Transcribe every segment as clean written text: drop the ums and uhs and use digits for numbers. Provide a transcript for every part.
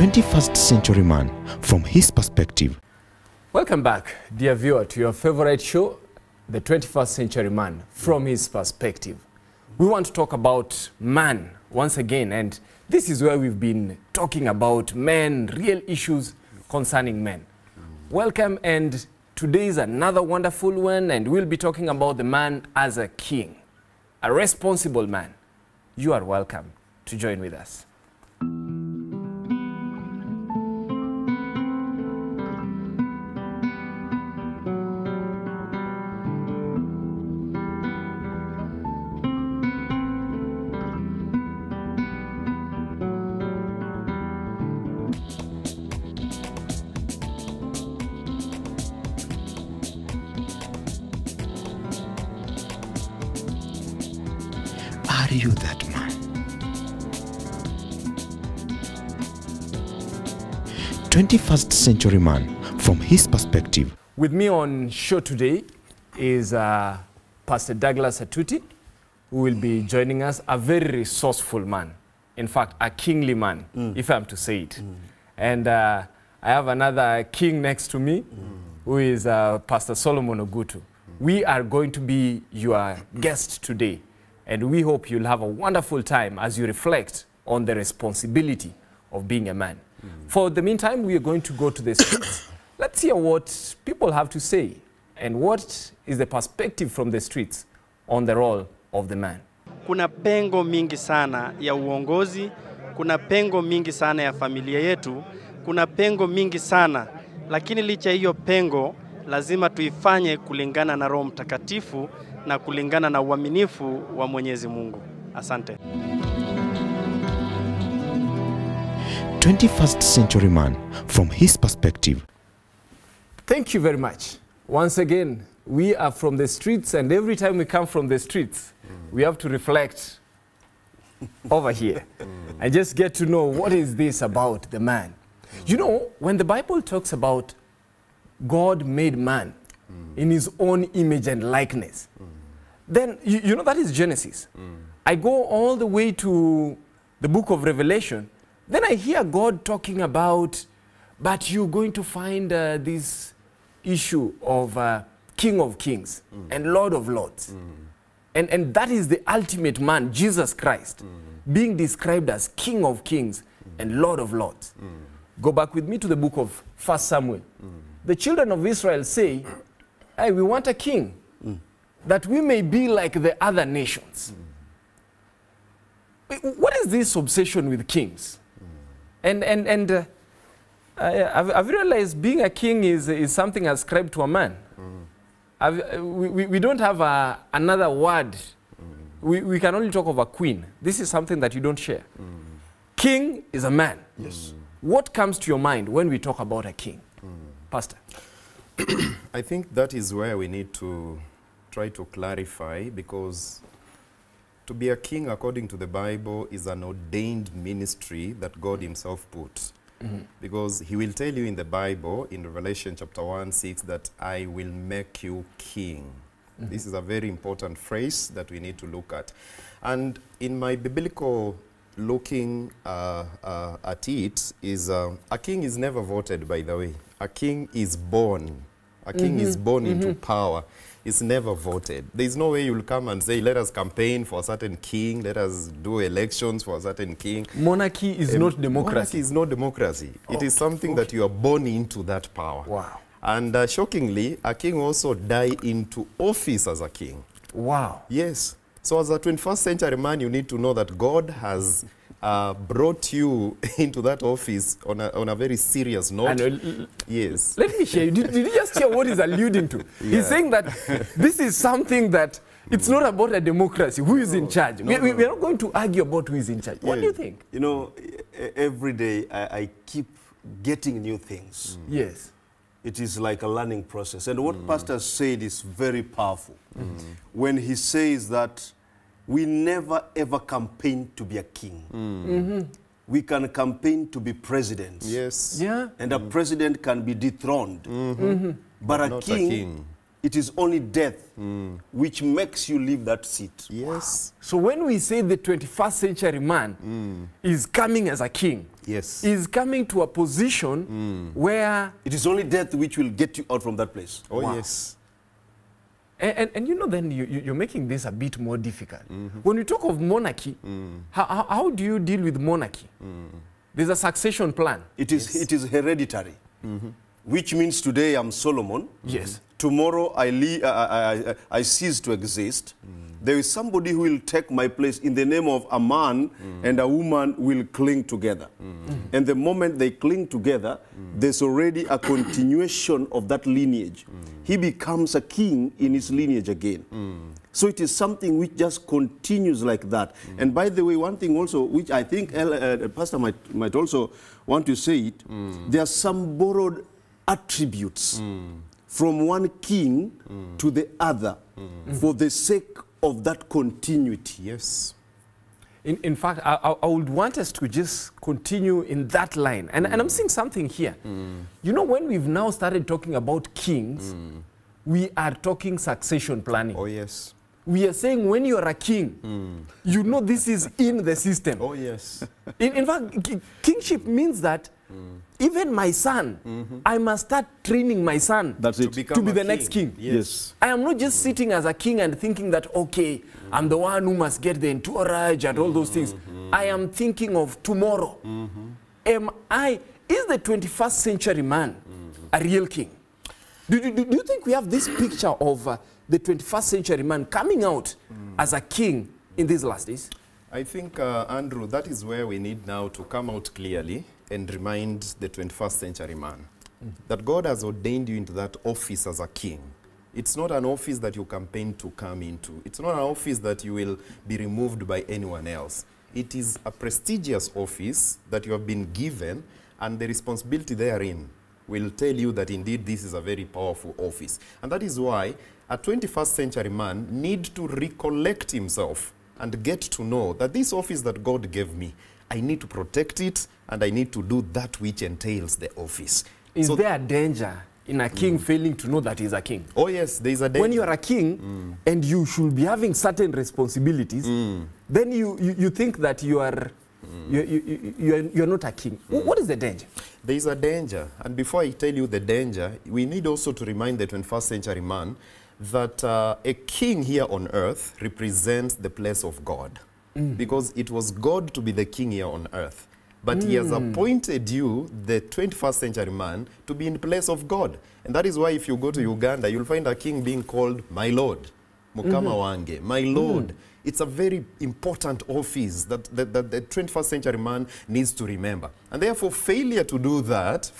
21st century man from his perspective. Welcome back, dear viewer, to your favorite show, The 21st Century Man from his perspective. We want to talk about man once again, and this is where we've been talking about men, real issues concerning men. Welcome, and today is another wonderful one, and we'll be talking about the man as a king, a responsible man. You are welcome to join with us. Are you that man? 21st century man from his perspective. With me on show today is Pastor Douglas Atuti, who will be joining us, a very resourceful man. In fact, a kingly man, if I'm to say it. And I have another king next to me, who is Pastor Solomon Ogutu. We are going to be your guest today. And we hope you'll have a wonderful time as you reflect on the responsibility of being a man. For the meantime, we are going to go to the streets. Let's hear what people have to say and what is the perspective from the streets on the role of the man. Kuna pengo mingi sana ya uongozi, kuna pengo mingi sana ya familia yetu, kuna pengo mingi sana, lakini licha hiyo pengo lazima tuifanye kulingana na Roho Mtakatifu na kulingana na uaminifu wa Mwenyezi Mungu. Asante. 21st century man from his perspective. Thank you very much. Once again, we are from the streets, and every time we come from the streets, we have to reflect over here and just get to know what is this about the man. You know, when the Bible talks about God made man in his own image and likeness, then you know that is Genesis. I go all the way to the book of Revelation, then I hear God talking about, but you're going to find this issue of King of Kings and Lord of Lords. And that is the ultimate man, Jesus Christ, being described as King of Kings and Lord of Lords. Go back with me to the book of 1 Samuel. The children of Israel say, hey, we want a king, that we may be like the other nations. What is this obsession with kings? And I've realized being a king is something ascribed to a man. We don't have another word. We can only talk of a queen. This is something that you don't share. King is a man. Yes. What comes to your mind when we talk about a king? Pastor? I think that is where we need to try to clarify, because to be a king, according to the Bible, is an ordained ministry that God himself put. Because he will tell you in the Bible, in Revelation chapter 1:6, that I will make you king. This is a very important phrase that we need to look at. And in my biblical looking at it, is a king is never voted, by the way. A king is born. A king is born into power. It's never voted. There's no way you'll come and say, let us campaign for a certain king, let us do elections for a certain king. Monarchy is not democracy. Monarchy is not democracy. It is something that you are born into that power. Wow. And shockingly, a king also died into office as a king. Wow. Yes. So as a 21st century man, you need to know that God has brought you into that office on a very serious note. Yes. Let me share. Did you just hear what he's alluding to? He's saying that this is something that it's not about a democracy. Who is in charge? We are not going to argue about who is in charge. What do you think? You know, every day I keep getting new things. Yes. It is like a learning process. And what Pastor said is very powerful. When he says that we never ever campaign to be a king. We can campaign to be presidents. Yes. Yeah. And a president can be dethroned. But a king, it is only death which makes you leave that seat. Yes. So when we say the 21st century man is coming as a king, Yes. is coming to a position where, It is only death which will get you out from that place. Oh, Wow. yes. and you know, then you're making this a bit more difficult. When you talk of monarchy, how do you deal with monarchy? There's a succession plan. It is hereditary, which means today I'm Solomon. Yes. Tomorrow I cease to exist. There is somebody who will take my place in the name of a man, and a woman will cling together. And the moment they cling together, there's already a continuation of that lineage. He becomes a king in his lineage again. So it is something which just continues like that. And by the way, one thing also, which I think Pastor might also want to say it, there are some borrowed attributes from one king to the other for the sake of that continuity. Yes. In fact, I would want us to just continue in that line. And I'm seeing something here. You know, when we've now started talking about kings, we are talking succession planning. Oh, yes. We are saying when you are a king, you know this is in the system. Oh, yes. In fact, kingship means that even my son, I must start training my son That's it. to be the next king. Yes. I am not just sitting as a king and thinking that, okay, I'm the one who must get the entourage and all those things. I am thinking of tomorrow. Is the 21st century man a real king? Do you think we have this picture of the 21st century man coming out as a king in these last days? I think, Andrew, that is where we need now to come out clearly and remind the 21st century man that God has ordained you into that office as a king. It's not an office that you campaign to come into. It's not an office that you will be removed by anyone else. It is a prestigious office that you have been given, and the responsibility therein will tell you that indeed this is a very powerful office. And that is why a 21st century man needs to recollect himself and get to know that this office that God gave me, I need to protect it, and I need to do that which entails the office. Is there a danger in a king failing to know that he's a king? Oh yes, there is a danger. When you are a king and you should be having certain responsibilities, then you think that you are you're not a king. What is the danger? There is a danger. And before I tell you the danger, we need also to remind the 21st century man that a king here on earth represents the place of God. Because it was God to be the king here on earth. But he has appointed you, the 21st century man, to be in place of God. And that is why if you go to Uganda, you'll find a king being called my Lord, Mukama Wange, my Lord. It's a very important office that the 21st century man needs to remember. And therefore, failure to do that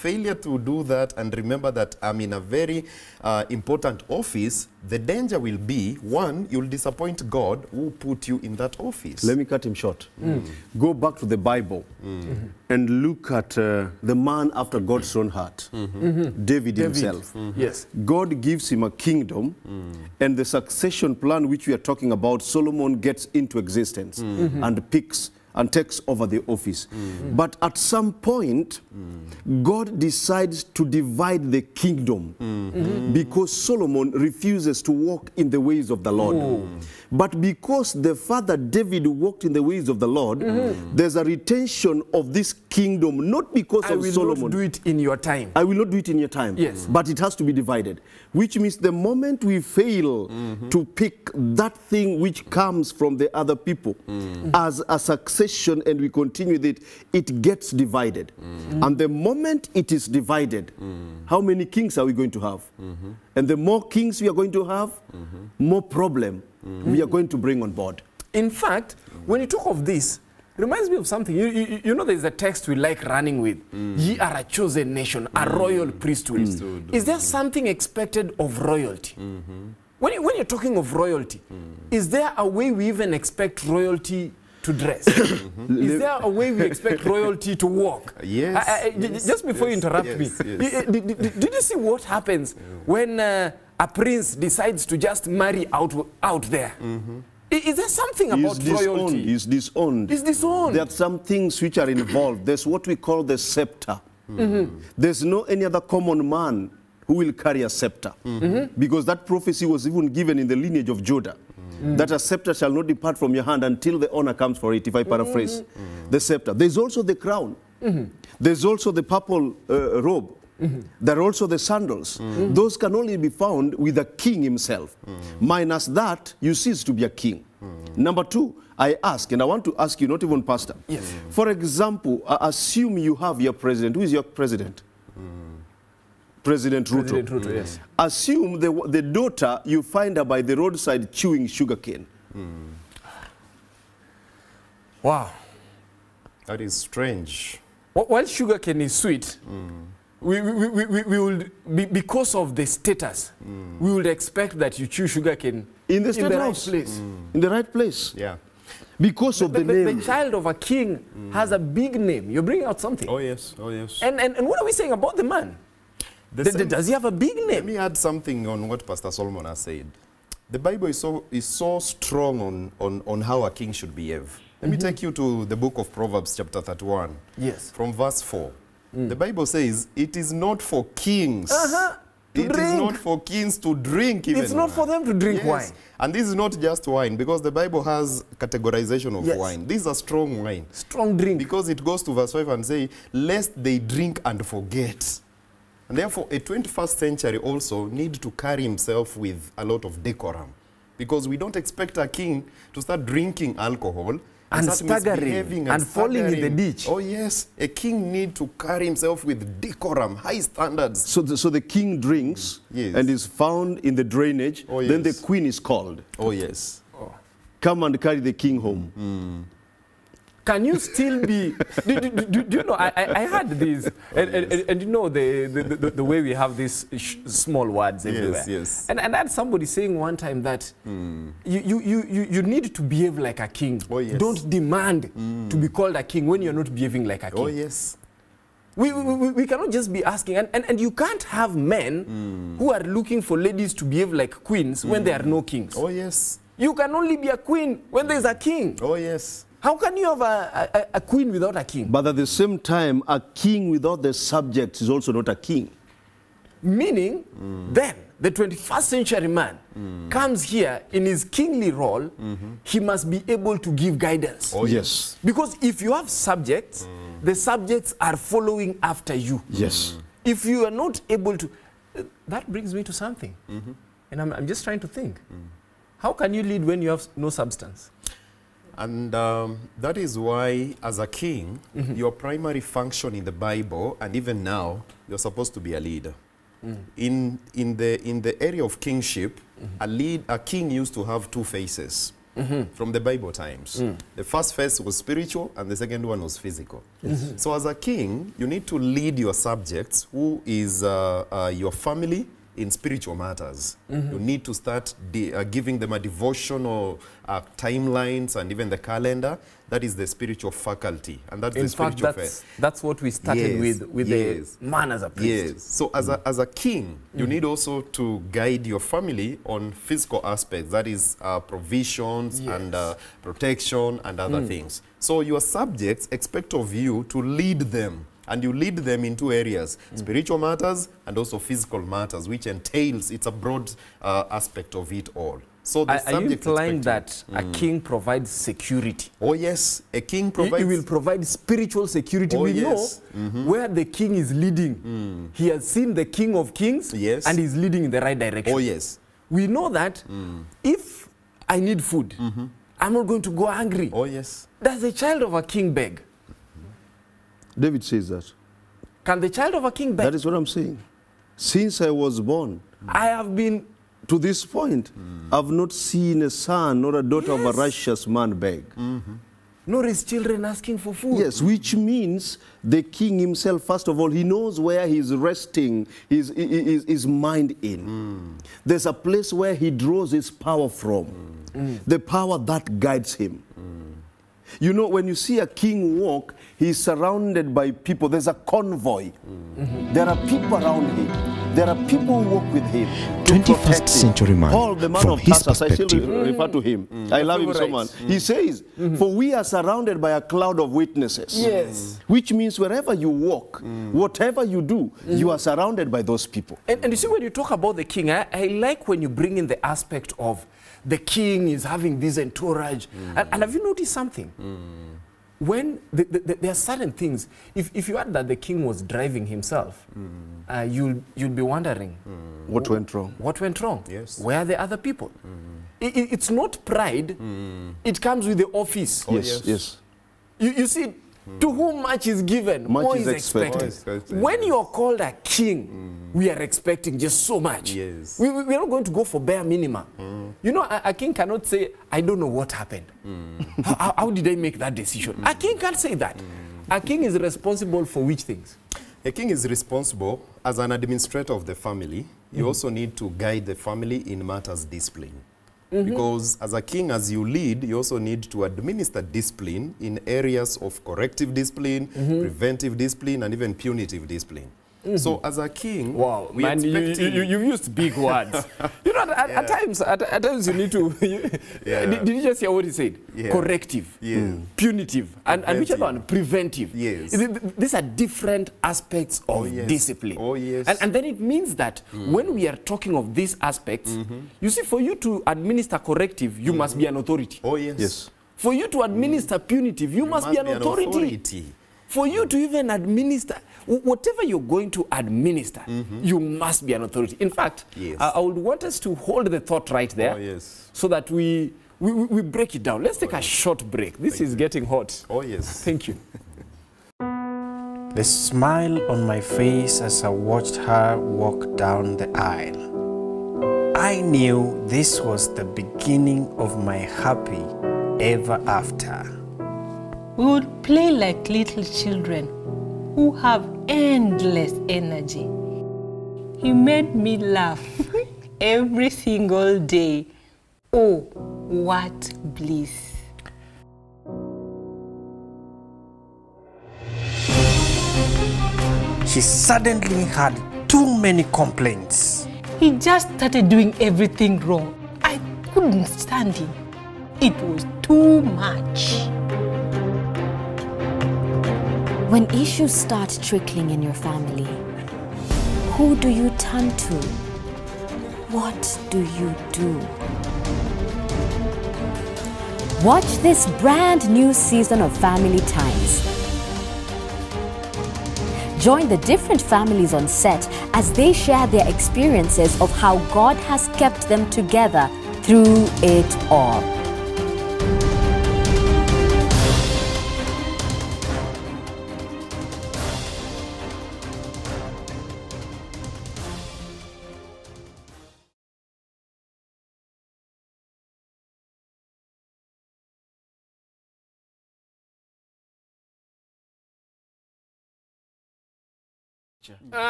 and remember that I'm in a very important office, the danger will be, one, you'll disappoint God who put you in that office. Let me cut him short. Go back to the Bible and look at the man after God's own heart, David himself. Yes. God gives him a kingdom, and the succession plan which we are talking about, Solomon gets into existence and picks and takes over the office. But at some point, God decides to divide the kingdom because Solomon refuses to walk in the ways of the Lord. But because the father David walked in the ways of the Lord, there's a retention of this kingdom, not because of Solomon. I will not do it in your time. I will not do it in your time. Yes. But it has to be divided. Which means the moment we fail to pick that thing which comes from the other people as a succession and we continue with it, it gets divided. And the moment it is divided, how many kings are we going to have? And the more kings we are going to have, more problem we are going to bring on board. In fact, when you talk of this, it reminds me of something. You know, there's a text we like running with. Ye are a chosen nation, a royal priesthood. Is there something expected of royalty? When you're talking of royalty, is there a way we even expect royalty to dress? Is there a way we expect royalty to walk? Yes. Just before you interrupt me, did you see what happens when a prince decides to just marry out there? Is there something about royalty? He's disowned. It's disowned. There are some things which are involved. There's what we call the scepter. There's no any other common man who will carry a scepter. Because that prophecy was even given in the lineage of Judah. That a scepter shall not depart from your hand until the honor comes for it, if I paraphrase. The scepter. There's also the crown. There's also the purple robe. There are also the sandals. Those can only be found with the king himself. Minus that, you cease to be a king. Number two, I ask, and I want to ask you, not even pastor. Yes. For example, assume you have your president. Who is your president? President Ruto. President Ruto, yes. Assume the daughter, you find her by the roadside chewing sugarcane. Wow. That is strange. While sugarcane is sweet, we will, because of the status, we would expect that you chew sugarcane In the state right house. place. In the right place. Yeah. Because of the name. The child of a king has a big name. You're bringing out something. Oh, yes. Oh, yes. And what are we saying about the man? Does he have a big Let name? me add something on what Pastor Solomon has said. The Bible is so strong on how a king should behave. Let me take you to the book of Proverbs chapter 31. Yes. From verse 4. The Bible says, it is not for kings. To It is drink. not for kings to drink even It's not for them to drink Yes. wine. And this is not just wine, because the Bible has categorization of Yes. wine. This is a strong wine. Strong drink. Because it goes to verse 5 and say, lest they drink and forget. And therefore, a 21st century also need to carry himself with a lot of decorum. Because we don't expect a king to start drinking alcohol And start staggering misbehaving and falling in the staggering. ditch. Oh yes, a king need to carry himself with decorum, high standards. So the king drinks Yes. and is found in the drainage. Oh, Then the yes. queen is called. Oh yes. Come and carry the king home. Can you still be? do you know? I heard this, and you know the way we have these small words everywhere. yes. And I had somebody saying one time that you need to behave like a king. Oh, yes. Don't demand to be called a king when you're not behaving like a king. Oh yes. We cannot just be asking, and you can't have men who are looking for ladies to behave like queens when there are no kings. Oh yes. You can only be a queen when there's a king. Oh yes. How can you have a queen without a king? But at the same time, a king without the subjects is also not a king. Meaning, then, the 21st century man comes here in his kingly role, he must be able to give guidance. Oh Yes. Because if you have subjects, the subjects are following after you. Yes. If you are not able to, that brings me to something. And I'm just trying to think. How can you lead when you have no substance? And that is why, as a king, your primary function in the Bible, and even now, you're supposed to be a leader. In the area of kingship, a king used to have two faces from the Bible times. The first face was spiritual, and the second one was physical. So as a king, you need to lead your subjects, who is your family, in spiritual matters. You need to start giving them a devotional timelines and even the calendar. That is the spiritual faculty, and that's In the fact, spiritual faith. that's what we started Yes, with yes. the man as a priest. Yes. So as a king, you need also to guide your family on physical aspects. That is provisions and protection and other things. So your subjects expect of you to lead them. And you lead them in two areas, spiritual matters and also physical matters, which entails, it's a broad aspect of it all. So the Are you subjects implying expect that a king provides security? Oh yes, a king He provides... will provide spiritual security. Oh, We yes. know where the king is leading. He has seen the King of Kings Yes. and he's leading in the right direction. Oh yes. We know that if I need food, I'm not going to go hungry. Oh yes. Does the child of a king beg? David says that. Can the child of a king beg? That is what I'm saying. Since I was born I have been... to this point, I've not seen a son or a daughter of a Yes. righteous man beg. Nor his children asking for food. Yes, which means the king himself, first of all, he knows where he's resting his mind in. There's a place where he draws his power from, the power that guides him. You know, when you see a king walk, he's surrounded by people. There's a convoy. There are people around him. There are people who walk with him. to 21st protect him. century man, Paul, the man from of his Tarsus, I still perspective. refer to him. I love him so much. He says, for we are surrounded by a cloud of witnesses. Yes. Which means wherever you walk, whatever you do, you are surrounded by those people. And you see, when you talk about the king, I like when you bring in the aspect of the king is having this entourage. And have you noticed something? when there are certain things, if you had that the king was driving himself, you'll be wondering, What went wrong? what went wrong? Yes. Where are the other people? It's not pride, it comes with the office. Oh, yes, yes. You see, to whom much is given, Much more is is expected. expected. More is expected, When you're called a king, we are expecting just so much. Yes. We are not going to go for bare minimum. You know, a king cannot say, I don't know what happened. How did I make that decision? A king can't say that. A king is responsible for which things? A king is responsible as an administrator of the family. You also need to guide the family in matters discipline. Because as a king, as you lead, you also need to administer discipline in areas of corrective discipline, preventive discipline, and even punitive discipline. So as a king, Wow, we man, expect him- you've used big words. You know, at times you need to. Yeah. Did you just hear what he said? Yeah. Corrective, Yeah. punitive, and which other one? Preventive. Yes. These are different aspects of Oh, yes. discipline. Oh, yes. And then it means that when we are talking of these aspects, you see, for you to administer corrective, you must be an authority. Oh, yes. Yes. For you to administer punitive, you must be an authority. For you to even administer, whatever you're going to administer, you must be an authority. In fact, Yes. I would want us to hold the thought right there Oh, yes. so that we break it down. Let's take a short break. This is getting hot. Oh, yes. Thank you. The smile on my face as I watched her walk down the aisle. I knew this was the beginning of my happy ever after. We would play like little children who have endless energy. He made me laugh every single day. Oh, what bliss. She suddenly had too many complaints. He just started doing everything wrong. I couldn't stand him. It was too much. When issues start trickling in your family, who do you turn to? What do you do? Watch this brand new season of Family Times. Join the different families on set as they share their experiences of how God has kept them together through it all.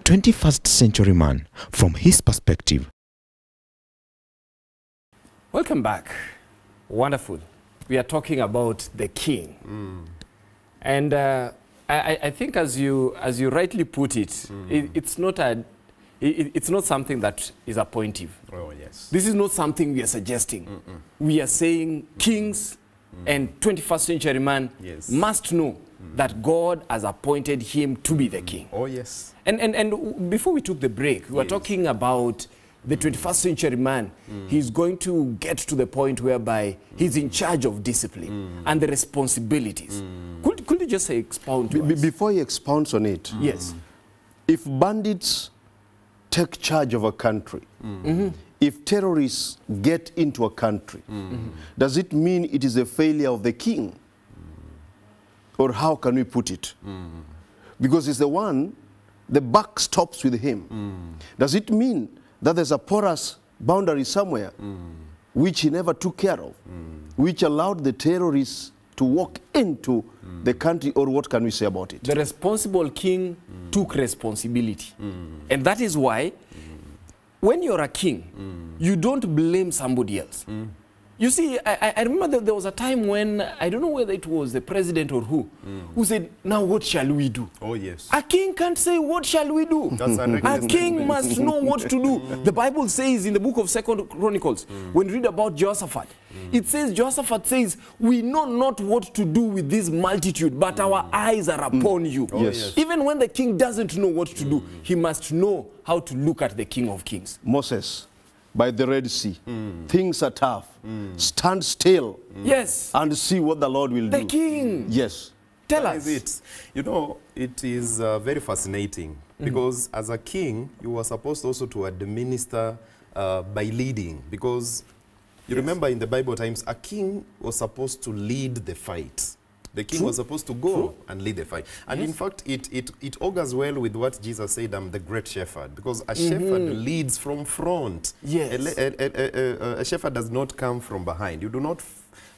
"21st Century Man from his perspective." Welcome back. Wonderful. We are talking about the king. And I think as you rightly put it, it's not something that is appointive. Oh, yes. This is not something we are suggesting. We are saying kings and 21st century man Yes. must know that God has appointed him to be the king. Oh, yes. And before we took the break, we were talking about the 21st century man. He's going to get to the point whereby he's in charge of discipline and the responsibilities. Could you just say expound to us? Before he expounds on it, Yes. if bandits take charge of a country, if terrorists get into a country, does it mean it is a failure of the king? Or how can we put it? Because it's the one, the buck stops with him. Does it mean that there's a porous boundary somewhere which he never took care of, which allowed the terrorists to walk into the country, or what can we say about it? The responsible king took responsibility. And that is why when you're a king, you don't blame somebody else. You see, I remember there was a time when, I don't know whether it was the president or who said, now what shall we do? Oh, yes. A king can't say, what shall we do? That's a A reckless king statement. must know what to do. The Bible says in the book of 2 Chronicles, when you read about Jehoshaphat, it says, Jehoshaphat says, we know not what to do with this multitude, but our eyes are upon you. Yes. Even when the king doesn't know what to do, he must know how to look at the King of Kings. Moses, by the Red Sea. Things are tough. Stand still Yes. and see what the Lord will The do. king. Yes. Tell That us. is it. You know, it is very fascinating because as a king, you were supposed also to administer by leading, because you remember in the Bible times, a king was supposed to lead the fight. The king was supposed to go and lead the fight. And in fact, it augurs well with what Jesus said, I'm the great shepherd, because a shepherd leads from front. Yes. A shepherd does not come from behind. You do not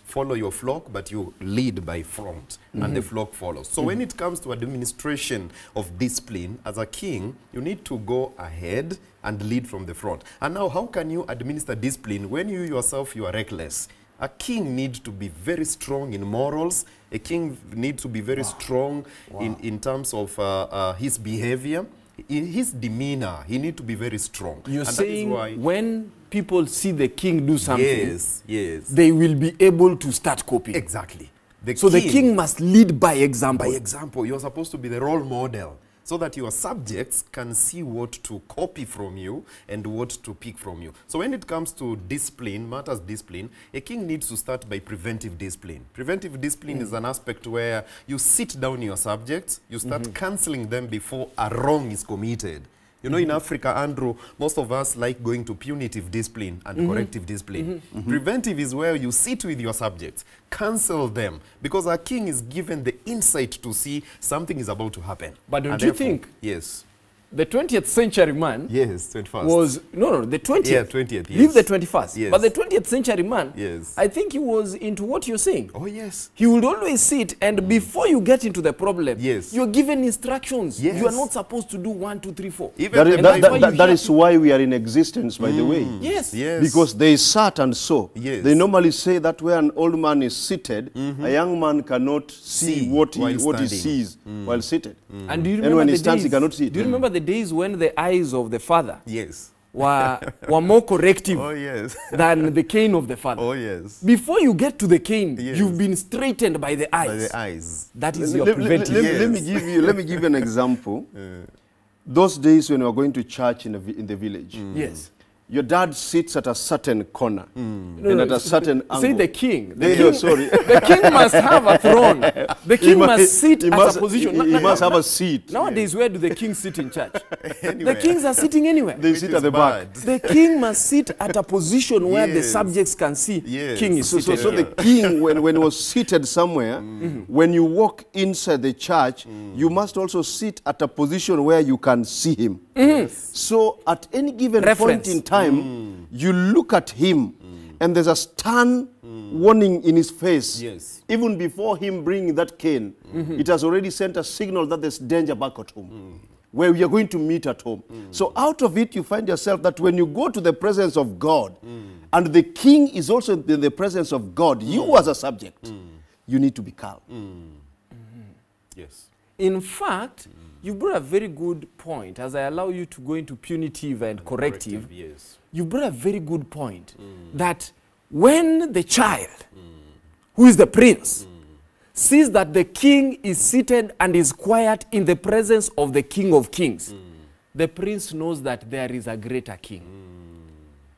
follow your flock, but you lead by front, and the flock follows. So when it comes to administration of discipline, as a king, you need to go ahead and lead from the front. And now, how can you administer discipline when you yourself, you are reckless? A king needs to be very strong in morals. A king needs to be very strong in terms of his behavior. In his demeanor, he needs to be very strong. You're And that is saying why- when people see the king do something, Yes, yes. they will be able to start copying. Exactly. So the king must lead by example. By example, you're supposed to be the role model so that your subjects can see what to copy from you and what to pick from you. So when it comes to discipline, matters discipline, a king needs to start by preventive discipline. Preventive discipline is an aspect where you sit down your subjects, you start counseling them before a wrong is committed. You know, in Africa, Andrew, most of us like going to punitive discipline and corrective discipline. Preventive is where you sit with your subjects, counsel them, because a king is given the insight to see something is about to happen. But don't And you therefore- think Yes. the 20th century man Yes, 21st. was, no, the 20th. Yeah, 20th, Leave yes. the 21st. Yes. But the 20th century man, Yes. I think he was into what you're saying. Oh, yes. He would always sit, and before you get into the problem, Yes. you're given instructions. Yes. You are not supposed to do 1, 2, 3, 4. Even That the is, And that's that, why that, you that hear is why we are in existence, by the way. Yes. Yes. Because they sat and saw. Yes. They normally say that where an old man is seated, a young man cannot see See what while he standing. sees while seated. And do you And remember when he the stands, he days? cannot see it. Do you remember the days when the eyes of the father Yes. were more corrective Oh, yes. than the cane of the father? Oh, yes. Before you get to the cane, Yes. you've been straightened by the eyes. By the eyes. That is Let- your let- preventive. let me give you an example. Those days when we were going to church in the village, Yes. your dad sits at a certain corner No, and no, at a certain angle. Say the king. The They- king, no, sorry. the king must have a throne. The king must sit at a position. He must have a seat. Nowadays, where do the kings sit in church? Anywhere. The kings are sitting anywhere. They Which sit is at the back. bad. The king must sit at a position where the Yes. subjects can see Yes. king is So seated. the here. king, when he was seated somewhere, when you walk inside the church, you must also sit at a position where you can see him. So at any given Reference. point in time, you look at him, and there's a stern warning in his face. Yes. Even before him bringing that cane, it has already sent a signal that there's danger back at home, where we are going to meet at home. So out of it, you find yourself that when you go to the presence of God, and the king is also in the presence of God, you as a subject, you need to be calm. Yes. In fact, you brought a very good point. As I allow you to go into punitive and corrective, Yes. you brought a very good point that when the child, who is the prince, sees that the king is seated and is quiet in the presence of the king of kings, the prince knows that there is a greater king.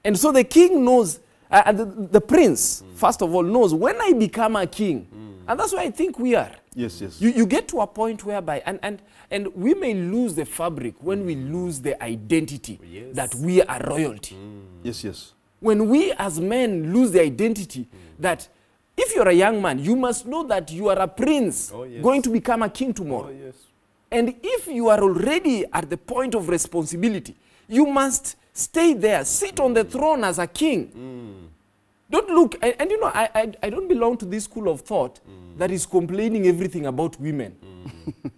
And so the king knows, the prince, first of all, knows when I become a king. And that's why I think we are. Yes, yes. You get to a point whereby, and we may lose the fabric when we lose the identity that we are royalty. Yes, yes. When we as men lose the identity that if you're a young man, you must know that you are a prince going to become a king tomorrow. And if you are already at the point of responsibility, you must stay there, sit on the throne as a king. Don't look, and you know, I don't belong to this school of thought that is complaining everything about women.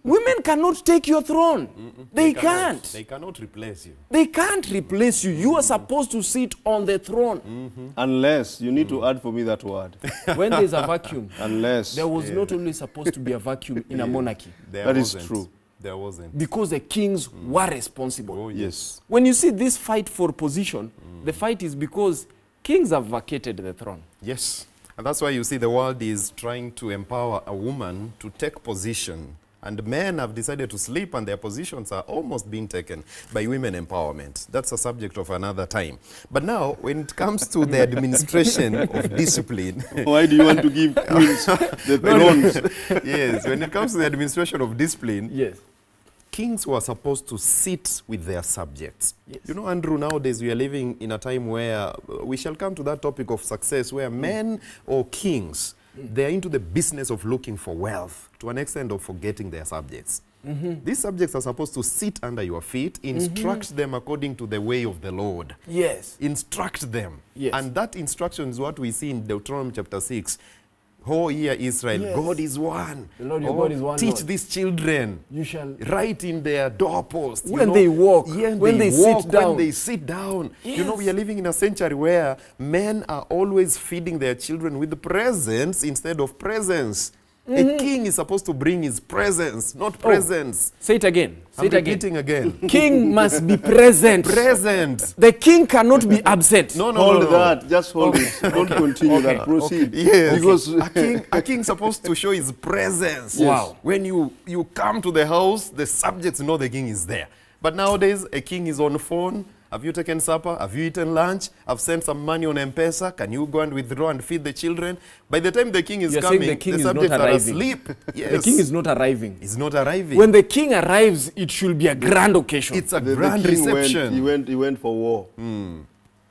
Women cannot take your throne. They can't. They cannot replace you. They can't replace you. You are supposed to sit on the throne. Unless, you need to add for me that word. When there's a vacuum, Unless. there was not only supposed to be a vacuum in a monarchy, There is wasn't. true. There wasn't. because the kings were responsible. Oh, Yes. When you see this fight for position, the fight is because kings have vacated the throne. Yes. And that's why you see the world is trying to empower a woman to take position And men have decided to sleep, and their positions are almost being taken by women empowerment. That's a subject of another time. But now, when it comes to the administration of discipline... Why do you want to give queens the thrones? Yes, when it comes to the administration of discipline, Yes. kings were supposed to sit with their subjects. Yes. You know, Andrew, nowadays we are living in a time where we shall come to that topic of success, where men or kings, they are into the business of looking for wealth to an extent of forgetting their subjects. These subjects are supposed to sit under your feet, instruct them according to the way of the Lord. Yes. Instruct them. Yes. And that instruction is what we see in Deuteronomy chapter 6. Oh, hear Israel, Yes. God is one. The Lord your God is one Teach Lord. these children. You shall... Write in their doorposts. When they walk, when they sit walk, down. when they sit down. You know, Yes. we are living in a century where men are always feeding their children with presents instead of presence. A king is supposed to bring his presence, not presents. Say it again. Say I'm it again. repeating again. King must be present. Present. The king cannot be absent. No, no, Hold no, no. that. Just hold it. Don't continue that. Proceed. Yes. Because a king's supposed to show his presence. Yes. Wow. When you come to the house, the subjects know the king is there. But nowadays, a king is on the phone. Have you taken supper? Have you eaten lunch? I've sent some money on M-Pesa. Can you go and withdraw and feed the children? By the time the king is You're saying coming, the king is subjects not are arriving. asleep. Yes. The king is not arriving. He's not arriving. When the king arrives, it should be a grand occasion. It's a the grand king reception. he went for war.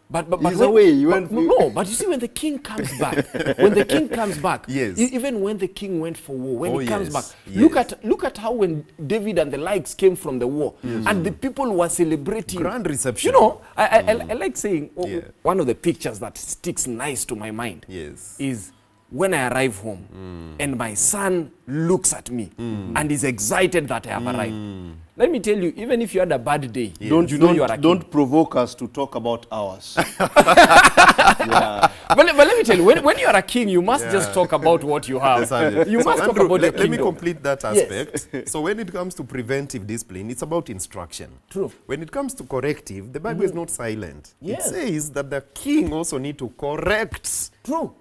But He's away. He went- no, but you see, when the king comes back, when the king comes back, Yes. Even when the king went for war, when Oh, he comes yes, back, yes. look at how when David and the likes came from the war, and the people were celebrating. Grand reception. You know, I like saying Yeah. one of the pictures that sticks nice to my mind Yes. is when I arrive home and my son looks at me and is excited that I have arrived. Let me tell you, even if you had a bad day, Don't you know you are a king. don't provoke us to talk about ours. But let me tell you, when you are a king, you must just talk about what you have. You must talk Andrew, about your let me kingdom. complete that Yes. aspect. So when it comes to preventive discipline, it's about instruction. True. When it comes to corrective, the Bible is not silent. Yes. It says that the king also need to correct True.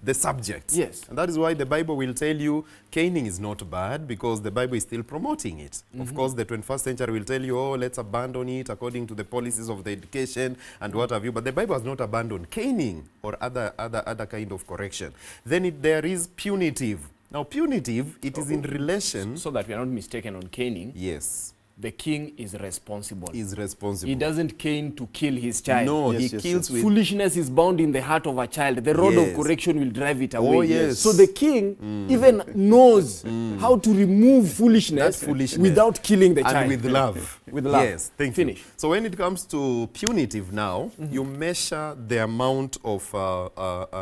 the subject. Yes. And that is why the Bible will tell you caning is not bad, because the Bible is still promoting it. Of course, the 21st century will tell you, oh, let's abandon it according to the policies of the education and what have you. But the Bible has not abandoned caning or other kind of correction. Then there is punitive. Now, punitive, it is in relation... So that we are not mistaken on caning, Yes, the king is responsible. is responsible. He doesn't cane to kill his child. No, Yes, he yes, kills with... Foolishness is bound in the heart of a child. The rod of Yes. correction will drive it away. Oh, yes. So the king even knows how to remove foolishness, That foolishness. without killing the and child. with love. With love. Yes, thank Finish. you. So when it comes to punitive now, you measure the amount of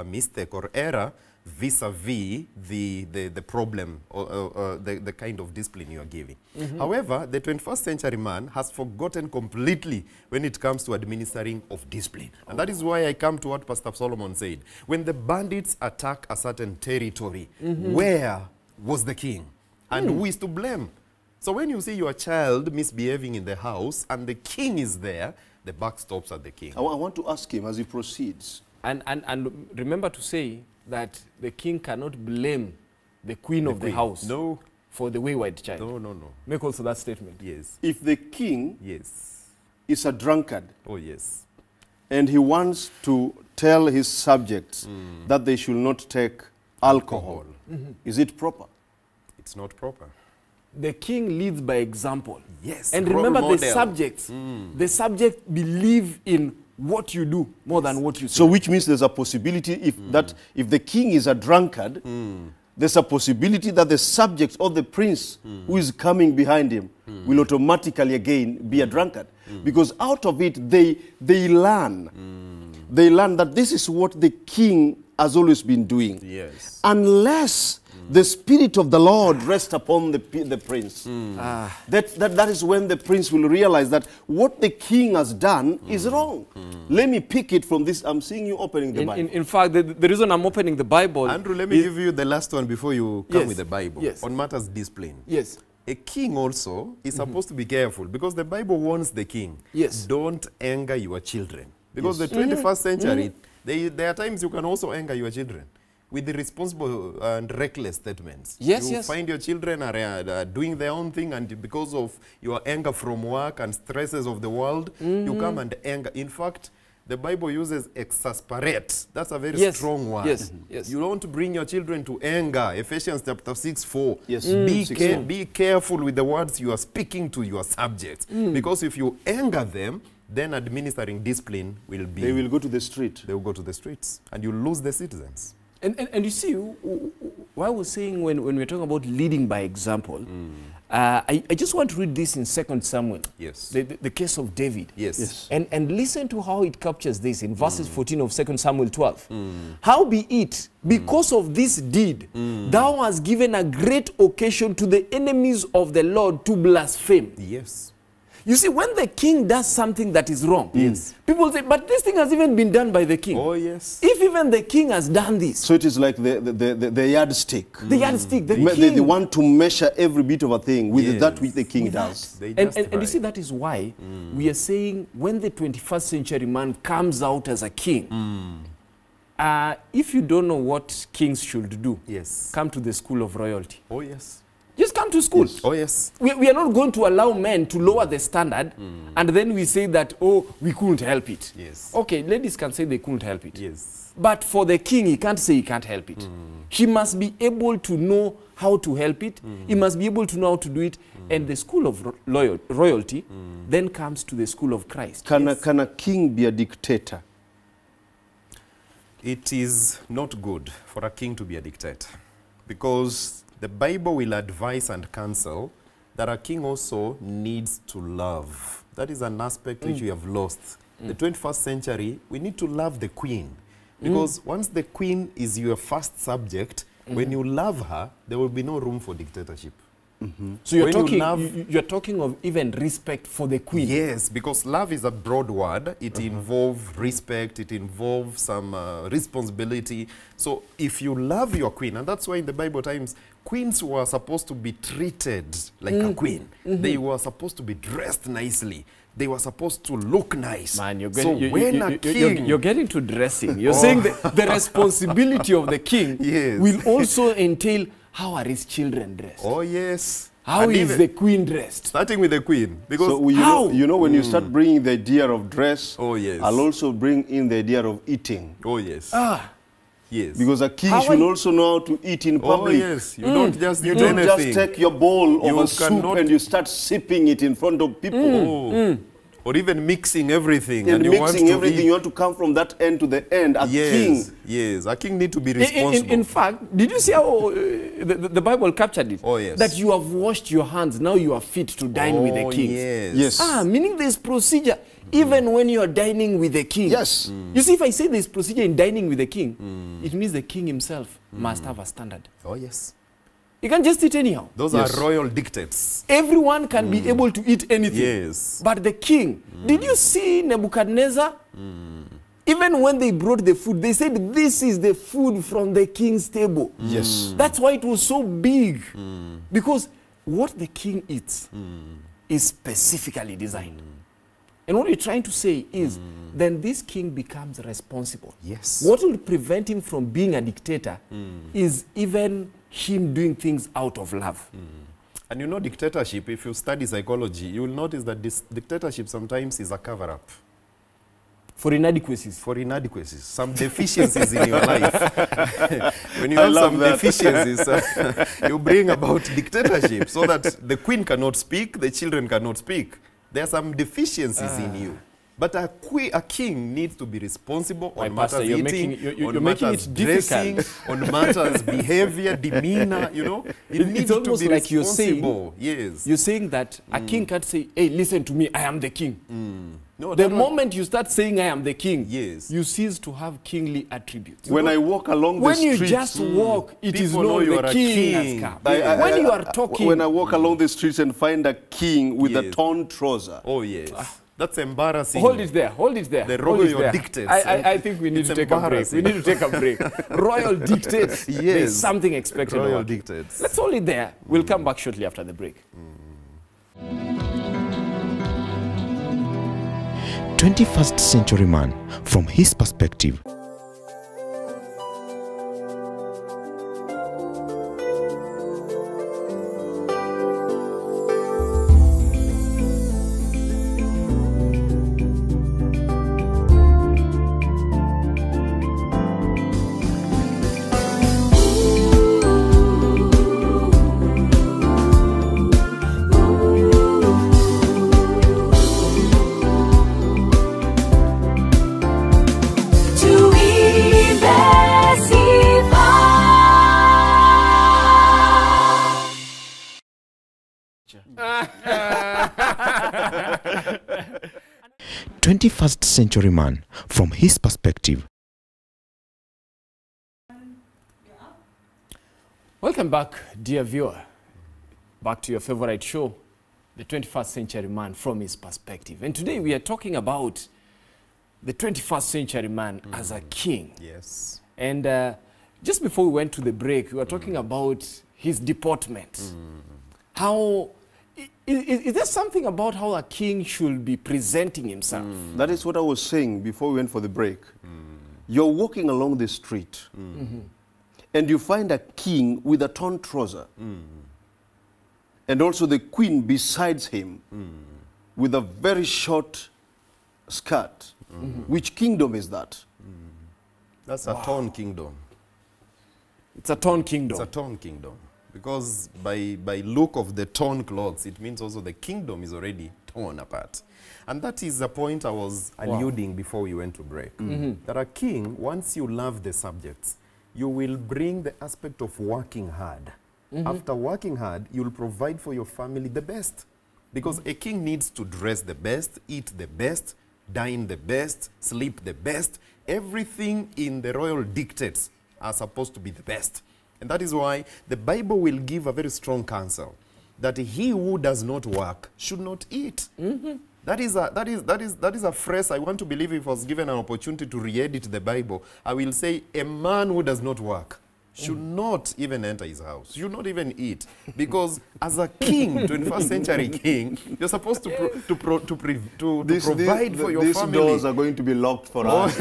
mistake or error vis-a-vis the problem or the kind of discipline you are giving. However, the 21st century man has forgotten completely when it comes to administering of discipline. And that is why I come to what Pastor Solomon said. When the bandits attack a certain territory, where was the king? And who is to blame? So when you see your child misbehaving in the house and the king is there, the buck stops at the king. I want to ask him as he proceeds. And remember to say that the king cannot blame the queen of the queen. house No. for the wayward child. No, no, no. Make also that statement. Yes. If the king Yes. is a drunkard Oh, yes. and he wants to tell his subjects that they should not take alcohol, is it proper? It's not proper. The king leads by example. Yes. And role remember the model. subjects. The subject believe in what you do more than what you say. So which means there's a possibility if the king is a drunkard, there's a possibility that the subject or the prince who is coming behind him will automatically again be a drunkard. Because out of it they learn. They learn that this is what the king has always been doing. Yes. Unless the spirit of the Lord rests upon the prince. That is when the prince will realize that what the king has done is wrong. Let me pick it from this. I'm seeing you opening the Bible. In fact, the reason I'm opening the Bible... Andrew, let me give you the last one before you come Yes. with the Bible. Yes. On matters discipline. Yes. A king also is supposed to be careful, because the Bible warns the king, Yes. don't anger your children. Because the 21st century, there are times you can also anger your children. with irresponsible and reckless statements. Yes, you yes. find your children are doing their own thing, and because of your anger from work and stresses of the world, you come and anger. In fact, the Bible uses exasperate. That's a very Yes, strong word. yes, yes. You don't bring your children to anger. Ephesians chapter 6:4. Yes. Be careful with the words you are speaking to your subjects. Because if you anger them, then administering discipline will be... They will go to the street. They will go to the streets, and you lose the citizens. And you see, what I was saying when we're talking about leading by example, I just want to read this in 2 Samuel. Yes. The case of David. Yes. Yes. And listen to how it captures this in verses 14 of 2 Samuel 12. Howbeit, because of this deed, thou hast given a great occasion to the enemies of the Lord to blaspheme. Yes. You see, when the king does something that is wrong, people say, but this thing has even been done by the king. Oh, yes. If even the king has done this, So it is like the yardstick. the yardstick, the They king... want to measure every bit of a thing with Yes. that which the king with does. They And justify. you see, that is why we are saying when the 21st century man comes out as a king, if you don't know what kings should do, Yes. come to the school of royalty. Oh, yes. Just come to school. Oh, yes. We are not going to allow men to lower the standard and then we say that, oh, we couldn't help it. Yes. Okay, ladies can say they couldn't help it. Yes. But for the king, he can't say he can't help it. He must be able to know how to help it. He must be able to know how to do it. And the school of royalty then comes to the school of Christ. Can a king be a dictator? It is not good for a king to be a dictator, because the Bible will advise and counsel that a king also needs to love. That is an aspect which we have lost. The 21st century, we need to love the queen, because once the queen is your first subject, when you love her, there will be no room for dictatorship. So you're When you talking, love- you're talking of even respect for the queen. Yes, because love is a broad word. It involves respect, it involves some responsibility. So if you love your queen, and that's why in the Bible times, queens were supposed to be treated like a queen. They were supposed to be dressed nicely. They were supposed to look nice. Man, you're so getting, when a king... you're getting to dressing. You're saying the responsibility of the king Yes. will also entail how are his children dressed? Oh, yes. How And is even the queen dressed? starting with the queen, because So you How? know when you start bringing the idea of dress, Oh, yes. I'll also bring in the idea of eating. oh, yes. Yes. Because a king How should are- also know how to eat in oh, public. yes. You don't just You eat don't anything. just take your bowl You of a soup cannot- and you start sipping it in front of people. Oh. Or even mixing everything. And you want mixing to everything, eat. you want to come from that end to the end. A king. Yes, a king need to be In responsible. fact, did you see how the Bible captured it? Oh, yes. That you have washed your hands, now you are fit to dine with the king. Yes. Yes. Meaning there's procedure even when you are dining with the king. Yes. You see, if I say there's procedure in dining with the king, it means the king himself must have a standard. Oh, yes. You can't just eat anyhow. Those Yes. are royal dictates. Everyone can be able to eat anything. Yes. But the king, did you see Nebuchadnezzar? Even when they brought the food, they said, this is the food from the king's table. Yes. That's why it was so big. Because what the king eats is specifically designed. And what we're trying to say is, then this king becomes responsible. Yes. What will prevent him from being a dictator is even him doing things out of love. And you know, dictatorship, if you study psychology, you will notice that this dictatorship sometimes is a cover-up For inadequacies. for inadequacies, some deficiencies in your life. When you I have love some that. deficiencies, you bring about dictatorship so that the queen cannot speak, the children cannot speak. There are some deficiencies in you. But a king needs to be responsible Why, on Pastor, matters you're eating, making- you're on making matters it dressing, difficult. on matters behavior, demeanor, you know. It It's needs to almost be like you're saying- responsible. Yes. You're saying that a king can't say, hey, listen to me, I am the king. No, The that one- moment you start saying, I am the king, Yes. you cease to have kingly attributes. When I walk along When the you streets, just walk, it is People know known you the are a king, king. has come. I- When you are talking, when I walk along the streets and find a king with a Yes. torn trouser, Oh, yes. That's embarrassing. hold it there, hold it there. The hold royal it there. dictates. I think we need It's to take a break. We embarrassing. need to take a break. Royal dictates. Yes. There's something expected Royal about it. dictates. Let's hold it there. We'll come back shortly after the break. 21st century man from his perspective. 21st century man from his perspective. Welcome back, dear viewer. Back to your favorite show, The 21st Century Man from His Perspective. And today we are talking about the 21st century man as a king. Yes. And just before we went to the break, we were talking about his deportment. How, is there something about how a king should be presenting himself? That is what I was saying before we went for the break. You're walking along the street and you find a king with a torn trouser and also the queen besides him with a very short skirt. Which kingdom is that? That's a torn kingdom. It's a torn kingdom. It's a torn kingdom. Because by look of the torn clothes, it means also the kingdom is already torn apart. And that is the point I was alluding before we went to break. That a king, once you love the subjects, you will bring the aspect of working hard. After working hard, you'll provide for your family the best. Because a king needs to dress the best, eat the best, dine the best, sleep the best. Everything in the royal dictates are supposed to be the best. And that is why the Bible will give a very strong counsel that he who does not work should not eat. That is a phrase I want to believe if I was given an opportunity to re-edit the Bible. I will say a man who does not work should not even enter his house, should not even eat. Because as a king, 21st century king, you're supposed to provide for your family. These doors are going to be locked for us.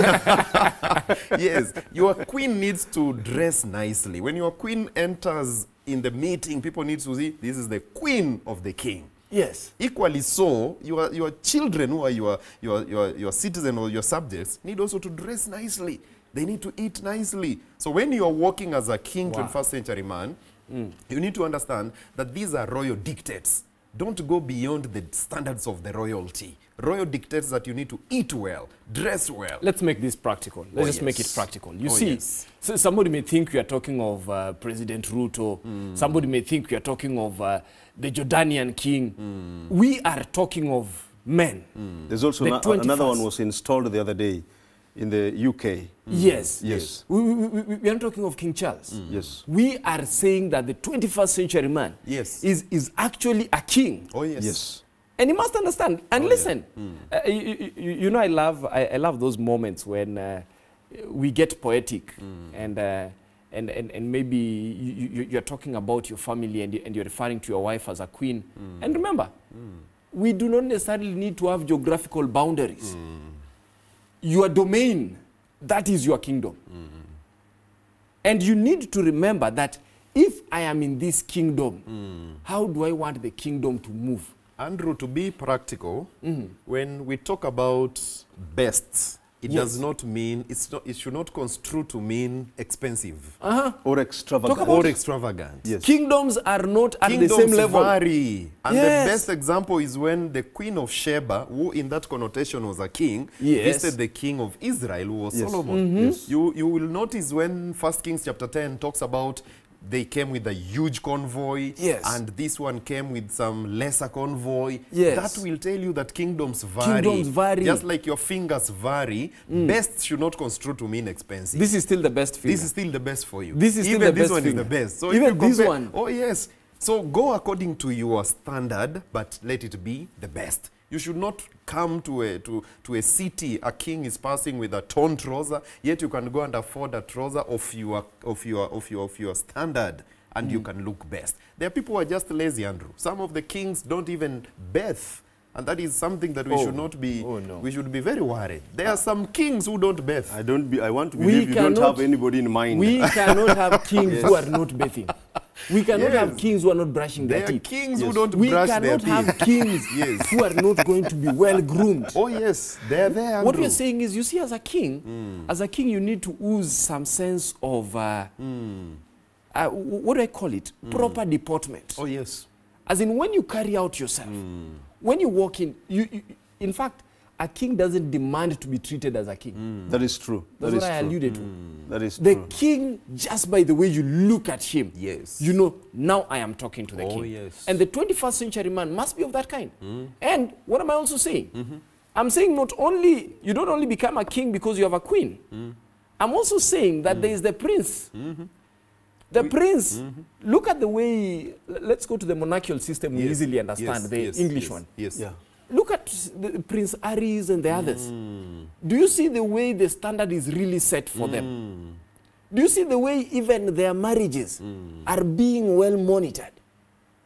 Yes, your queen needs to dress nicely. When your queen enters in the meeting, people need to see this is the queen of the king. Yes. Equally so, your children who are your citizens or your subjects need also to dress nicely. They need to eat nicely. So when you are walking as a king, 21st century man, you need to understand that these are royal dictates. Don't go beyond the standards of the royalty. Royal dictates that you need to eat well, dress well. Let's make this practical. Let's just make it practical. You see, yes. so somebody may think we are talking of President Ruto. Somebody may think we are talking of the Jordanian king. We are talking of men. There's also another one was installed the other day in the UK. Yes. Yes. We are not talking of King Charles. Yes. We are saying that the 21st century man is actually a king. Oh, yes. Yes. And you must understand. And listen, you know, I love those moments when we get poetic and maybe you're talking about your family and you're referring to your wife as a queen. And remember, we do not necessarily need to have geographical boundaries. Your domain, that is your kingdom. And you need to remember that if I am in this kingdom, how do I want the kingdom to move? Andrew, to be practical, when we talk about best, it does not mean, it should not construe to mean expensive. Or extravagant. Or extravagant. Yes. Kingdoms are not at the same level. Vary. And the best example is when the Queen of Sheba, who in that connotation was a king, visited the king of Israel, who was Solomon. You will notice when 1 Kings chapter 10 talks about they came with a huge convoy, and this one came with some lesser convoy. That will tell you that kingdoms vary. Kingdoms vary. Just like your fingers vary, best should not construe to mean expensive. This is still the best finger. This is still the best for you. This is still Even the this best one finger. is the best. So even if you this compare, one. Oh, yes. So go according to your standard, but let it be the best. You should not come to a city, a king is passing with a torn trouser, yet you can go and afford a trouser of your standard, and you can look best. There are people who are just lazy, Andrew. Some of the kings don't even bathe, and that is something that we should not be. We should be very worried. There are some kings who don't bathe. I want to believe you don't have anybody in mind. We cannot have kings who are not bathing. We cannot have kings who are not brushing their teeth. There are kings who don't brush their teeth. We cannot have kings who are not going to be well groomed. Oh yes, they're there, Andrew. What we're saying is, you see, as a king, you need to ooze some sense of, what do I call it? Proper deportment. Oh yes. As in, when you carry out yourself, when you walk in, in fact, a king doesn't demand to be treated as a king. That is true. That's what I alluded to. That is the true. king, just by the way you look at him, yes, you know, now I am talking to the king. Yes. And the 21st century man must be of that kind. And what am I also saying? I'm saying not only, you don't only become a king because you have a queen. I'm also saying that there is the prince. The prince, look at the way, let's go to the monarchical system we easily understand, the English one. Yes. Yeah. Look at Prince Aries and the others. Do you see the way the standard is really set for them? Do you see the way even their marriages are being well monitored?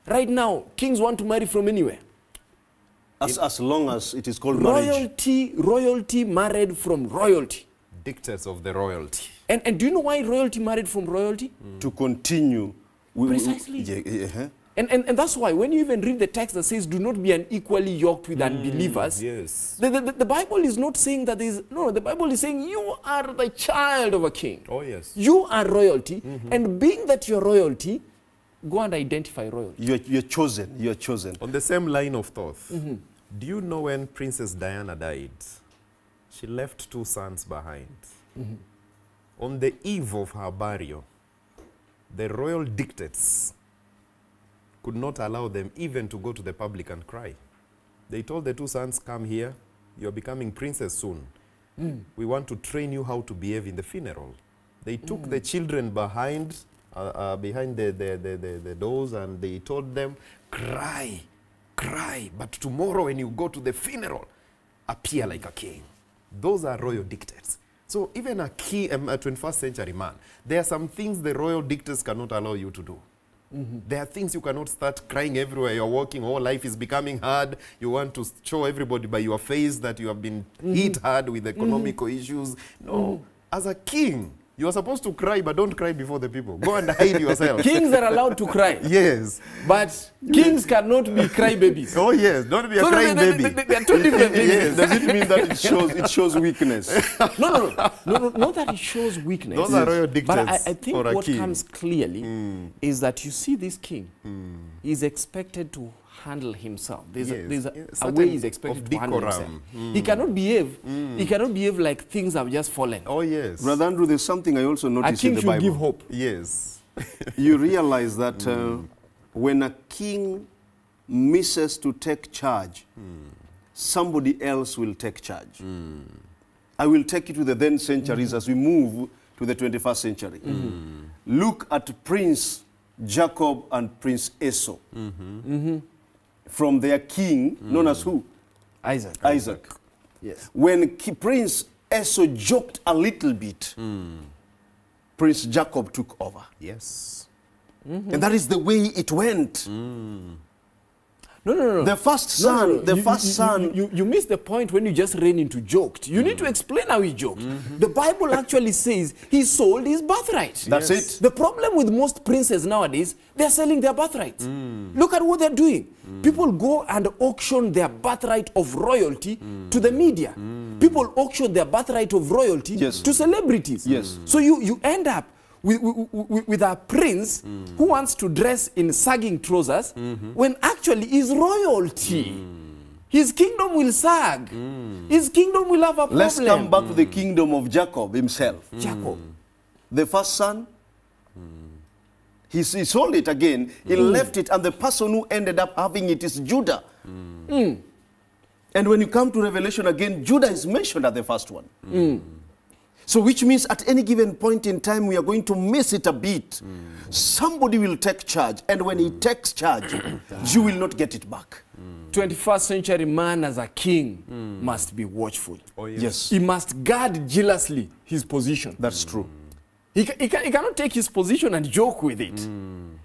Right now, kings want to marry from anywhere. As long as it is called marriage. Royalty married from royalty. Dictates of the royalty. And do you know why royalty married from royalty? To continue. Precisely. And that's why when you even read the text that says, do not be unequally yoked with unbelievers, Yes. the Bible is not saying that there is, no, the Bible is saying you are the child of a king. Oh, yes. You are royalty, and being that you're royalty, go and identify royalty. You're chosen. You're chosen. On the same line of thought, do you know when Princess Diana died, she left 2 sons behind? On the eve of her burial, the royal dictates could not allow them even to go to the public and cry. They told the 2 sons, come here, you're becoming princess soon. We want to train you how to behave in the funeral. They took the children behind the doors, and they told them, cry, but tomorrow when you go to the funeral, appear like a king. Those are royal dictates. So even a 21st century man, there are some things the royal dictates cannot allow you to do. There are things you cannot start crying everywhere you're walking. Oh, life is becoming hard. You want to show everybody by your face that you have been hit hard with economical issues. No, as a king, you are supposed to cry, but don't cry before the people. Go and hide yourself. Kings are allowed to cry. Yes. But kings cannot be crybabies. Oh, yes. Don't be a crying baby. They are two different things. Yes. Does it mean that it shows weakness? No, not that it shows weakness. Those are royal dictates. But I think for a what king. comes clearly is that you see this king, he's expected to handle himself. There's a certain way he's expected of to handle himself. decorum. He cannot behave like things have just fallen. Oh, yes. Brother Andrew, there's something I also A noticed in king the should Bible. give hope. Yes. You realize that when a king misses to take charge, somebody else will take charge. I will take you to the then centuries as we move to the 21st century. Look at Prince Jacob and Prince Esau. From their king, known as who? Isaac. Yes. When Prince Esau joked a little bit, Prince Jacob took over. Yes. And that is the way it went. No. The first son, You missed the point when you just ran into joked. You need to explain how he joked. The Bible actually says he sold his birthright. That's it. The problem with most princes nowadays, they're selling their birthrights. Look at what they're doing. People go and auction their birthright of royalty to the media. People auction their birthright of royalty to celebrities. Yes. So you end up with a prince who wants to dress in sagging trousers when actually he's royalty. His kingdom will sag. His kingdom will have a problem. Let's come back to the kingdom of Jacob himself. Jacob. The first son, he sold it again. He left it, and the person who ended up having it is Judah. And when you come to Revelation again, Judah is mentioned as the first one. So which means at any given point in time, we are going to miss it a bit. Somebody will take charge. And when he takes charge, you will not get it back. 21st century man as a king must be watchful. Oh, yes. Yes, He must guard jealously his position. that's true. He cannot take his position and joke with it.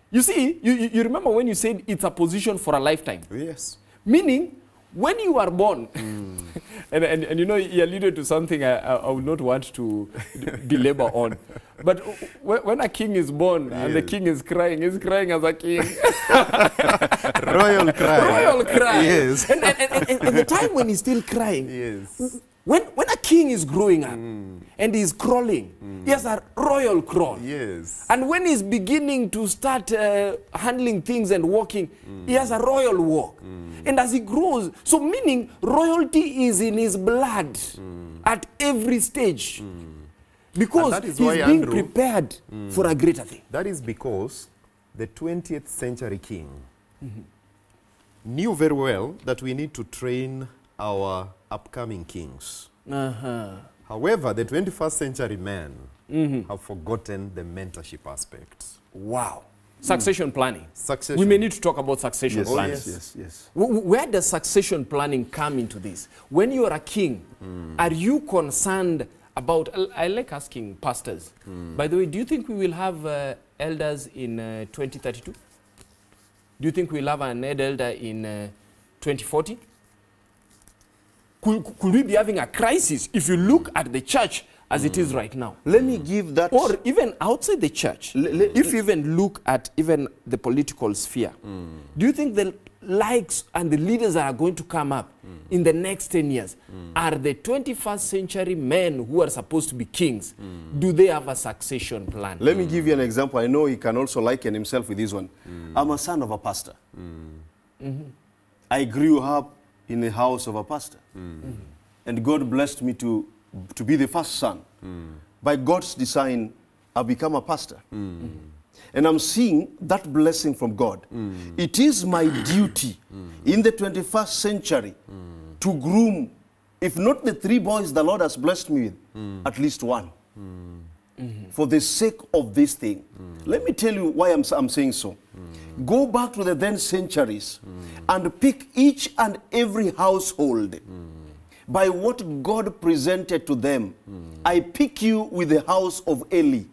You see, you remember when you said it's a position for a lifetime. Yes. Meaning, when you are born, and you know, he alluded to something I would not want to belabor on. But when a king is born and the king is crying, he's crying as a king. Royal cry. Royal cry. Yes. And the time when he's still crying, Yes. when a king is growing up and he's crawling, he has a royal crawl. Yes. And when he's beginning to start handling things and walking, he has a royal walk. And as he grows, so meaning royalty is in his blood at every stage. Because that is he's why, being Andrew, prepared for a greater thing. That is because the 20th century king knew very well that we need to train our upcoming kings. Uh-huh. However, the 21st century men have forgotten the mentorship aspect. Wow. Succession planning. Succession. We may need to talk about succession Yes, planning. yes. Where does succession planning come into this? When you are a king, are you concerned about, I like asking pastors, by the way, do you think we will have elders in 2032? Do you think we'll have an elder in 2040? Could we be having a crisis if you look at the church as it is right now? Let me give that. Or even outside the church, if you even look at even the political sphere, do you think the likes and the leaders that are going to come up in the next 10 years are the 21st century men who are supposed to be kings? Do they have a succession plan? Let me give you an example. I know he can also liken himself with this one. I'm a son of a pastor. I grew up in the house of a pastor. And God blessed me to be the first son. By God's design, I've become a pastor. And I'm seeing that blessing from God. It is my duty in the 21st century to groom, if not the 3 boys the Lord has blessed me with, at least 1. For the sake of this thing. Let me tell you why I'm saying so. Go back to the then centuries and pick each and every household by what God presented to them. I pick you with the house of Eli.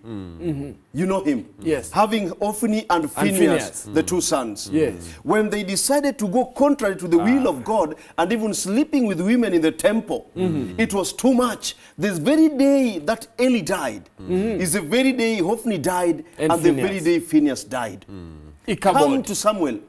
You know him? Yes. Having Ophni and Phinehas, the 2 sons. Yes. When they decided to go contrary to the will of God and even sleeping with women in the temple, it was too much. This very day that Eli died is the very day Hophni died and the very day Phinehas died. Come to Samuel.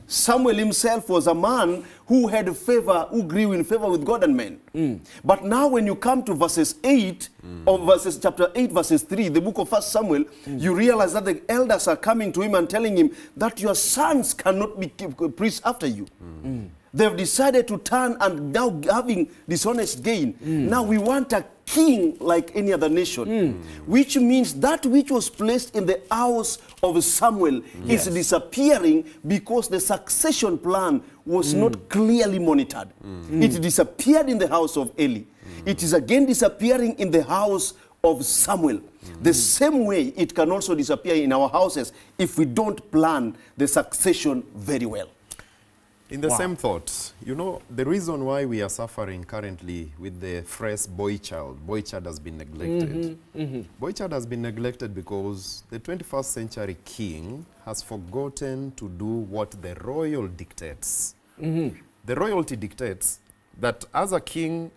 Samuel himself was a man who had favor, who grew in favor with God and men. But now when you come to verses 8, or chapter 8, verses 3, the book of 1 Samuel, you realize that the elders are coming to him and telling him that your sons cannot be priests after you. They've decided to turn and now having dishonest gain. Now we want a king like any other nation. Which means that which was placed in the house of Samuel is disappearing because the succession plan was not clearly monitored. It disappeared in the house of Eli. It is again disappearing in the house of Samuel. The same way it can also disappear in our houses if we don't plan the succession very well. In the same thought, you know, the reason why we are suffering currently with the phrase boy child has been neglected. Boy child has been neglected because the 21st century king has forgotten to do what the royal dictates. The royalty dictates that as a king,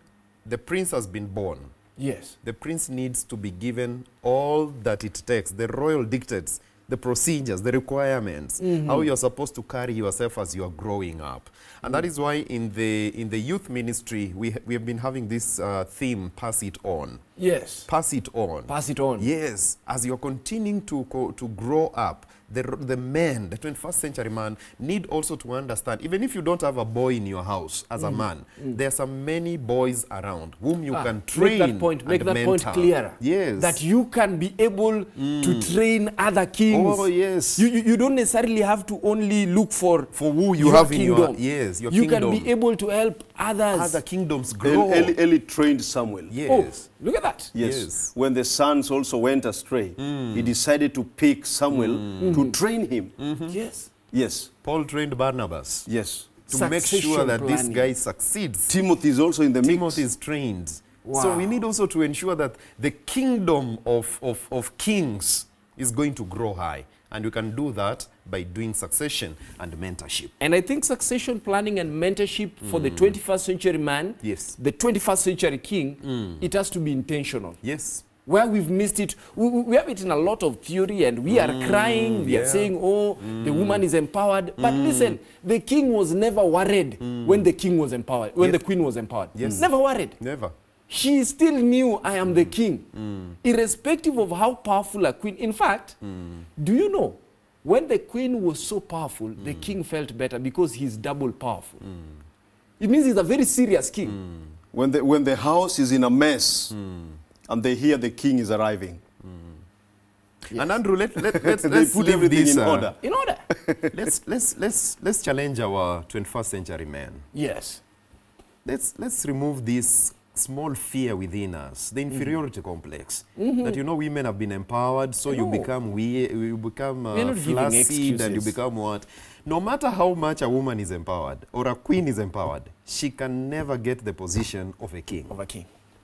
the prince has been born. Yes. The prince needs to be given all that it takes. The royal dictates the procedures, the requirements, how you're supposed to carry yourself as you are growing up. And that is why in the youth ministry, we have been having this theme, pass it on. Yes. Pass it on. Pass it on. Yes. As you're continuing to grow up, the men, the 21st century man, need also to understand, even if you don't have a boy in your house as a man, there are so many boys around whom you can train. Make that point clearer. Yes. That you can be able to train other kings. Oh, yes. You don't necessarily have to only look for who you your have kingdom. in your you kingdom. can be able to help others. Other kingdoms grow. Eli trained Samuel. Yes. Oh, look at that. Yes. When the sons also went astray, he decided to pick Samuel to train him. Yes. Yes. Paul trained Barnabas. Yes. To make sure that this guy succeeds. Timothy is also in the mix. Timothy is trained. Wow. So we need also to ensure that the kingdom of kings is going to grow high. And you can do that by doing succession and mentorship. And I think succession planning and mentorship for the 21st century man, the 21st century king, it has to be intentional. Yes. Where we've missed it, we have it in a lot of theory and we are crying, we are saying, oh, the woman is empowered. But listen, the king was never worried when the king was empowered, when the queen was empowered. Yes. Never worried. Never. She still knew I am the king, irrespective of how powerful a queen. In fact, do you know, when the queen was so powerful, the king felt better because he's double powerful. It means he's a very serious king. When the house is in a mess, and they hear the king is arriving. Yes. And Andrew, let's put everything in order. In order. let's challenge our 21st century men. Yes. let's remove this small fear within us, the inferiority complex. That, you know, women have been empowered, so you become weird, you become flaccid, and you become what? No matter how much a woman is empowered or a queen is empowered, she can never get the position of a king.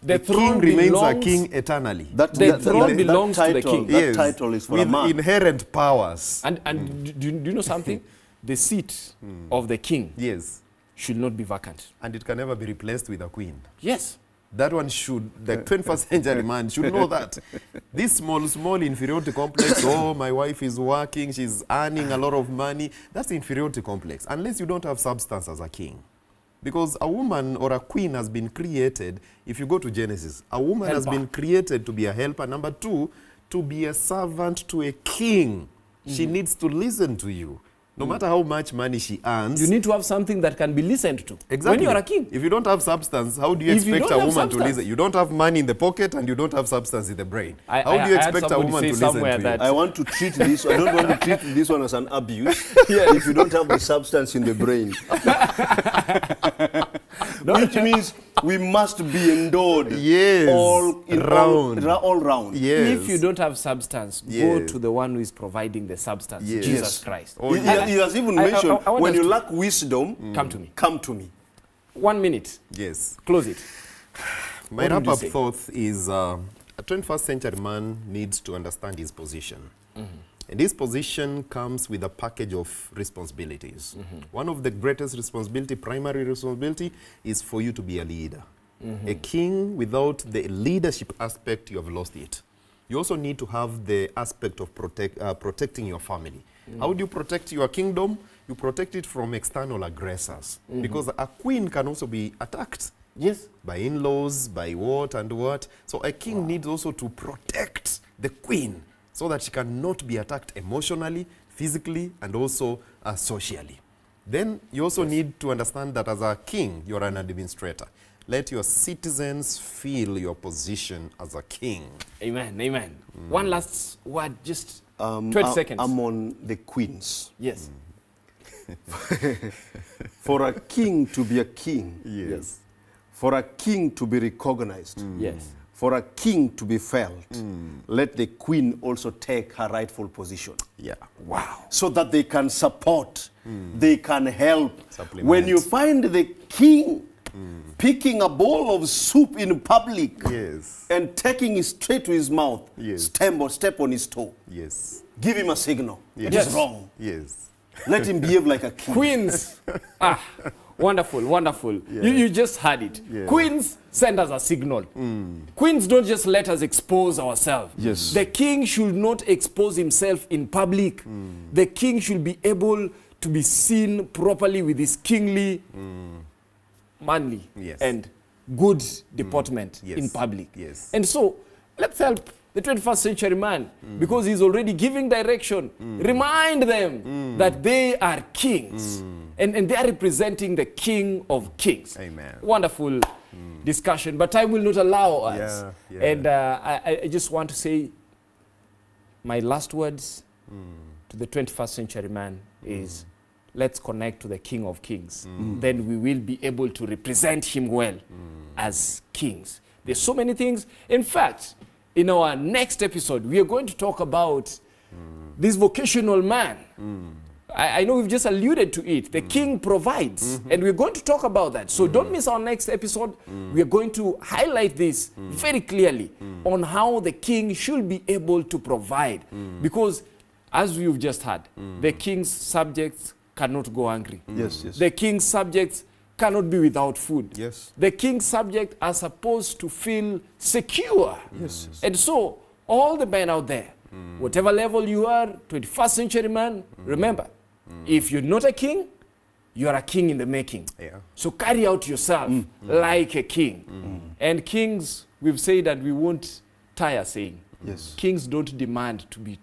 The king remains a king eternally. The throne belongs to the king. That title is for a with man. inherent powers. And do you know something? The seat of the king Yes. should not be vacant. And it can never be replaced with a queen. Yes. That one should, the 21st century man should know that. This small inferiority complex, oh, my wife is working, she's earning a lot of money, that's inferiority complex, unless you don't have substance as a king. Because a woman or a queen has been created, if you go to Genesis, a woman has been created to be a helper. Number two, to be a servant to a king. She needs to listen to you. No matter how much money she earns. You need to have something that can be listened to. Exactly. When you are a king. If you don't have substance, how do you expect a woman to listen? You don't have money in the pocket and you don't have substance in the brain. How do you expect a woman to listen to you? I want to treat this, I don't want to treat this one as an abuse if you don't have the substance in the brain. Which means we must be endowed all round. Yes. If you don't have substance, go to the one who is providing the substance, Jesus Christ. He has even mentioned, when you lack wisdom, come to me. Come to me. 1 minute. Yes. Close it. My wrap-up thought is a 21st century man needs to understand his position. And this position comes with a package of responsibilities. One of the greatest responsibility, primary responsibility, is for you to be a leader. A king without the leadership aspect, you have lost it. You also need to have the aspect of protecting your family. How do you protect your kingdom? You protect it from external aggressors. Because a queen can also be attacked. Yes. By in-laws, by what and what. So a king needs also to protect the queen so that she cannot be attacked emotionally, physically, and also socially. Then you also need to understand that as a king, you're an administrator. Let your citizens feel your position as a king. Amen, amen. One last word, just 20 seconds. I'm on the queens. Yes. For a king to be a king. Yes. For a king to be recognized. Yes. For a king to be felt, let the queen also take her rightful position. Yeah. Wow. So that they can support, they can help. Supplement. When you find the king picking a bowl of soup in public and taking it straight to his mouth, step on his toe. Yes. Give him a signal. It is wrong. Yes. Let him behave like a king. Queens. Wonderful, wonderful. You just heard it. Queens send us a signal. Queens don't just let us expose ourselves. Yes. The king should not expose himself in public. The king should be able to be seen properly with his kingly, manly, and good deportment in public. Yes. And so, let's help the 21st century man, because he's already giving direction. Remind them that they are kings. And they are representing the King of Kings. Amen. Wonderful discussion, but time will not allow us. And I just want to say my last words to the 21st century man is, let's connect to the King of Kings. Then we will be able to represent him well as kings. There's so many things. In fact, in our next episode, we are going to talk about this vocational man. I know we've just alluded to it. The king provides, and we're going to talk about that. So don't miss our next episode. We are going to highlight this very clearly on how the king should be able to provide. Because, as you've just heard, the king's subjects cannot go hungry. Yes, yes. The king's subjects cannot be without food. Yes. The king's subjects are supposed to feel secure. Yes, yes. And so, all the men out there, whatever level you are, 21st century man, remember, if you're not a king, you are a king in the making. So carry out yourself like a king. And kings, we've said that we won't tire saying. Yes. Kings don't demand to be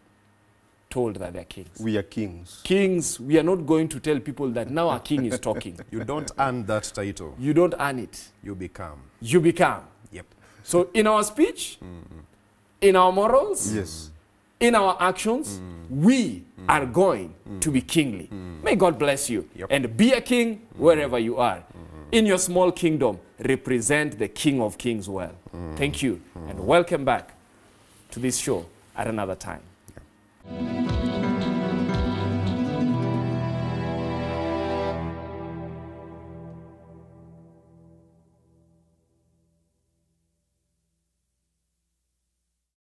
told that they're kings. We are kings. Kings, we are not going to tell people that now a king is talking. You don't earn that title. You don't earn it. You become. You become. Yep. So in our speech, in our morals, Yes. in our actions, we are going to be kingly. May God bless you and be a king wherever you are. in your small kingdom, represent the King of Kings well. Thank you, and welcome back to this show at another time.